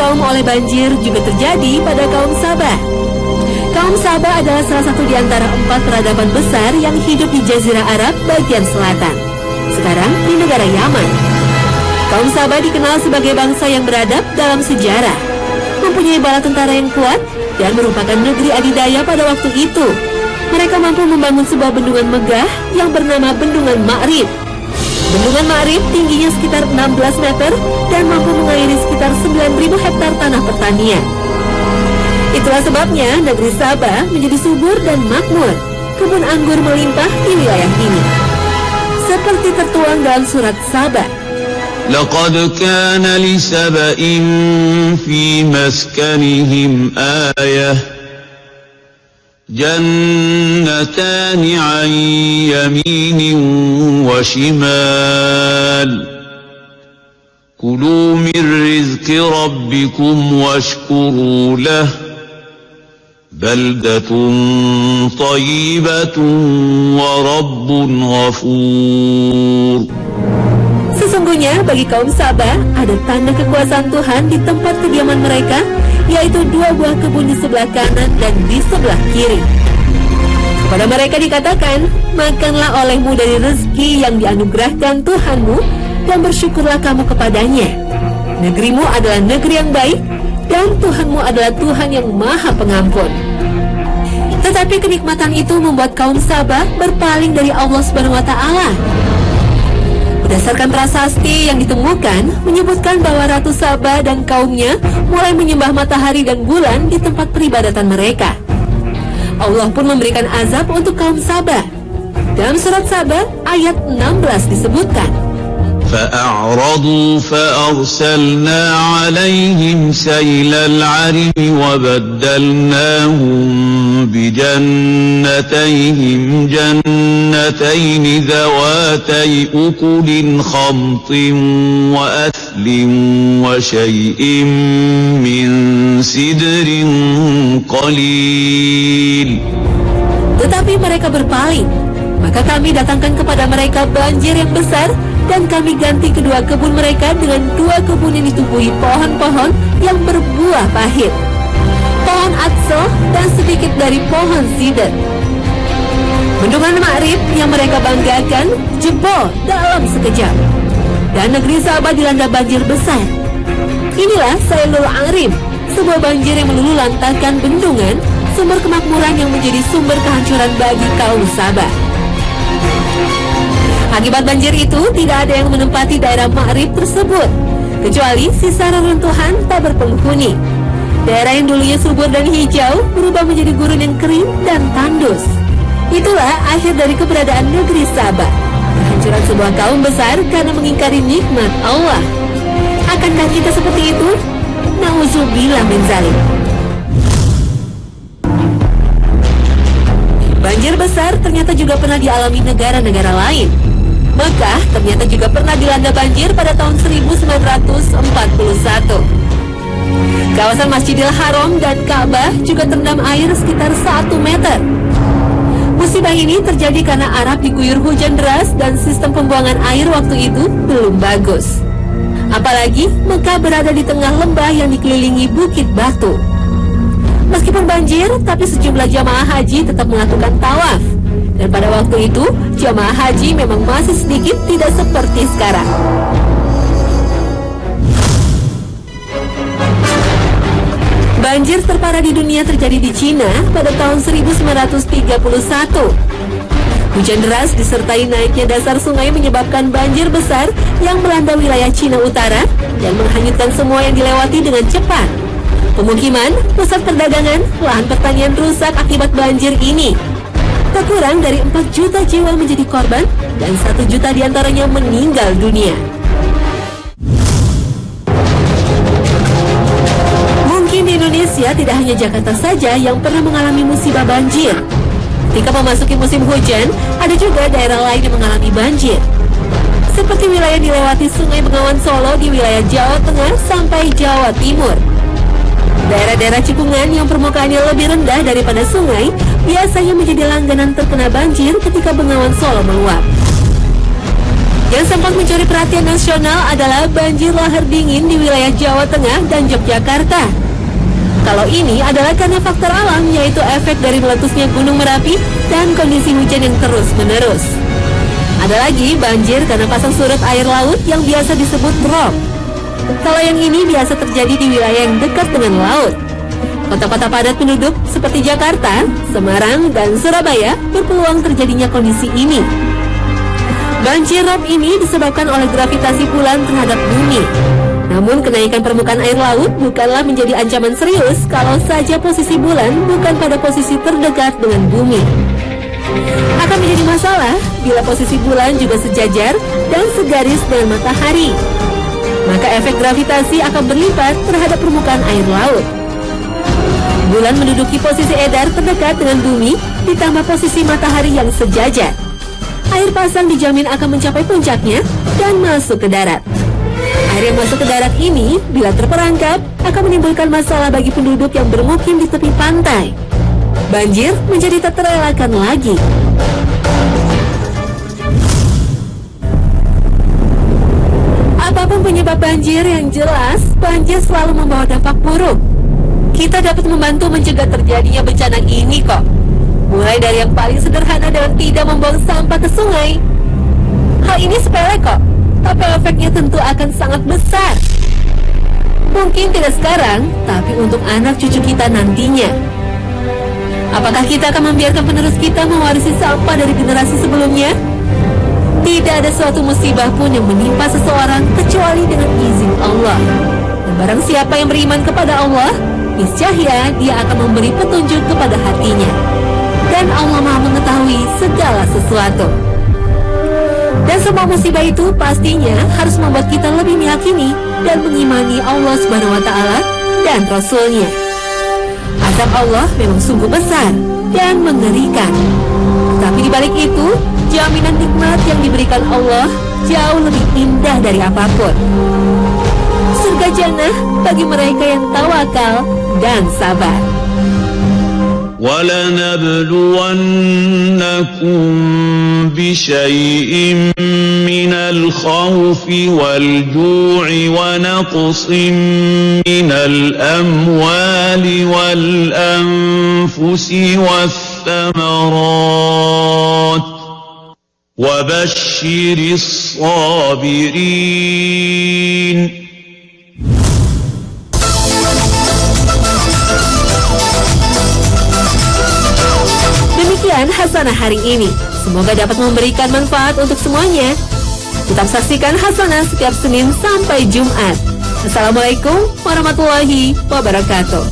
kaum oleh banjir juga terjadi pada kaum Sabah. Kaum Sabah adalah salah satu di antara 4 peradaban besar yang hidup di Jazirah Arab bagian selatan, sekarang di negara Yaman. Kaum Sabah dikenal sebagai bangsa yang beradab dalam sejarah, mempunyai bala tentara yang kuat, dan merupakan negeri adidaya pada waktu itu. Mereka mampu membangun sebuah bendungan megah yang bernama Bendungan Ma'rib. Bendungan Ma'rib tingginya sekitar 16 meter dan mampu mengairi sekitar 9.000 hektar tanah pertanian. Itulah sebabnya negeri Sabah menjadi subur dan makmur. Kebun anggur melimpah di wilayah ini. Seperti tertuang dalam surat Sabah. لقد كان لسبإ في مسكنهم آية جنتان عن يمين وشمال كلوا من رزق ربكم واشكروا له بلدة طيبة ورب غفور. Sesungguhnya bagi kaum Sabah ada tanda kekuasaan Tuhan di tempat kediaman mereka, yaitu 2 buah kebun di sebelah kanan dan di sebelah kiri. Kepada mereka dikatakan, makanlah olehmu dari rezeki yang dianugerahkan Tuhanmu dan bersyukurlah kamu kepadanya. Negerimu adalah negeri yang baik dan Tuhanmu adalah Tuhan yang maha pengampun. Tetapi kenikmatan itu membuat kaum Sabah berpaling dari Allah SWT. Berdasarkan prasasti yang ditemukan, menyebutkan bahwa Ratu Sabah dan kaumnya mulai menyembah matahari dan bulan di tempat peribadatan mereka. Allah pun memberikan azab untuk kaum Sabah. Dalam surat Sabah ayat 16 disebutkan, فأعرضوا فأرسلنا عليهم سيل العرم وبدلناهم بجنتيهم جنتين ذواتي أكل خمط وأثل وشيء من سدر قليل. Tetapi mereka berpaling, maka kami datangkan kepada mereka banjir yang besar, dan kami ganti kedua kebun mereka dengan 2 kebun yang ditumbuhi pohon-pohon yang berbuah pahit, pohon atso dan sedikit dari pohon sider. Bendungan Ma'rib yang mereka banggakan jebol dalam sekejap, dan negeri Sabah dilanda banjir besar. Inilah Sailul Arim, sebuah banjir yang meluluhlantahkan bendungan, sumber kemakmuran yang menjadi sumber kehancuran bagi kaum Sabah. Akibat banjir itu, tidak ada yang menempati daerah Ma'rib tersebut, kecuali sisa reruntuhan tak berpenghuni. Daerah yang dulunya subur dan hijau berubah menjadi gurun yang kering dan tandus. Itulah akhir dari keberadaan negeri Sabah, kehancuran sebuah kaum besar karena mengingkari nikmat Allah. Akankah kita seperti itu? Nauzubillah min zalik. Banjir besar ternyata juga pernah dialami negara-negara lain. Mekah ternyata juga pernah dilanda banjir pada tahun 1941. Kawasan Masjidil Haram dan Ka'bah juga terendam air sekitar 1 meter. Musibah ini terjadi karena Arab diguyur hujan deras dan sistem pembuangan air waktu itu belum bagus. Apalagi Mekah berada di tengah lembah yang dikelilingi bukit batu. Meskipun banjir, tapi sejumlah jamaah haji tetap melakukan tawaf. Dan pada waktu itu, jamaah haji memang masih sedikit, tidak seperti sekarang. Banjir terparah di dunia terjadi di Cina pada tahun 1931. Hujan deras disertai naiknya dasar sungai menyebabkan banjir besar yang melanda wilayah Cina Utara dan menghanyutkan semua yang dilewati dengan cepat. Pemukiman, pusat perdagangan, lahan pertanian rusak akibat banjir ini. Tak kurang dari 4 juta jiwa menjadi korban dan 1 juta diantaranya meninggal dunia. Mungkin di Indonesia tidak hanya Jakarta saja yang pernah mengalami musibah banjir. Ketika memasuki musim hujan, ada juga daerah lain yang mengalami banjir. Seperti wilayah dilewati Sungai Bengawan Solo di wilayah Jawa Tengah sampai Jawa Timur. Daerah-daerah cikungan yang permukaannya lebih rendah daripada sungai biasanya menjadi langganan terkena banjir ketika Bengawan Solo meluap. Yang sempat sempat mencuri perhatian nasional adalah banjir lahar dingin di wilayah Jawa Tengah dan Yogyakarta. Kalau ini adalah karena faktor alam, yaitu efek dari meletusnya Gunung Merapi dan kondisi hujan yang terus-menerus. Ada lagi banjir karena pasang surut air laut yang biasa disebut drop. Kalau yang ini biasa terjadi di wilayah yang dekat dengan laut. Kota-kota padat penduduk seperti Jakarta, Semarang, dan Surabaya berpeluang terjadinya kondisi ini. Banjir rob ini disebabkan oleh gravitasi bulan terhadap bumi. Namun kenaikan permukaan air laut bukanlah menjadi ancaman serius kalau saja posisi bulan bukan pada posisi terdekat dengan bumi. Akan menjadi masalah bila posisi bulan juga sejajar dan segaris dengan matahari. Maka efek gravitasi akan berlipat terhadap permukaan air laut. Bulan menduduki posisi edar terdekat dengan bumi, ditambah posisi matahari yang sejajar. Air pasang dijamin akan mencapai puncaknya dan masuk ke darat. Air yang masuk ke darat ini, bila terperangkap, akan menimbulkan masalah bagi penduduk yang bermukim di tepi pantai. Banjir menjadi tak terelakkan lagi. Apapun penyebab banjir, yang jelas, banjir selalu membawa dampak buruk. Kita dapat membantu mencegah terjadinya bencana ini kok. Mulai dari yang paling sederhana dengan tidak membuang sampah ke sungai. Hal ini sepele kok, tapi efeknya tentu akan sangat besar. Mungkin tidak sekarang, tapi untuk anak cucu kita nantinya. Apakah kita akan membiarkan penerus kita mewarisi sampah dari generasi sebelumnya? Tidak ada suatu musibah pun yang menimpa seseorang kecuali dengan izin Allah. Dan barang siapa yang beriman kepada Allah, niscaya dia akan memberi petunjuk kepada hatinya. Dan Allah Maha mengetahui segala sesuatu. Dan semua musibah itu pastinya harus membuat kita lebih meyakini dan mengimani Allah Subhanahu wa Ta'ala dan Rasul-Nya. Azab Allah memang sungguh besar dan mengerikan. Tapi di balik itu, jaminan nikmat yang diberikan Allah jauh lebih indah dari apapun. Surga jannah bagi mereka yang tawakal dan sabar. وَلَنَبْلُوَنَّكُمْ بِشَيْءٍ مِّنَ الْخَوْفِ وَالْجُوعِ وَنَقْصٍ مِّنَ الْأَمْوَالِ وَالْأَنفُسِ وَالثَّمَرَاتِ وَبَشِّرِ الصَّابِرِينَ. Demikian Hasanah hari ini. Semoga dapat memberikan manfaat untuk semuanya. Tetap saksikan Hasanah setiap Senin sampai Jumat. Assalamualaikum warahmatullahi wabarakatuh.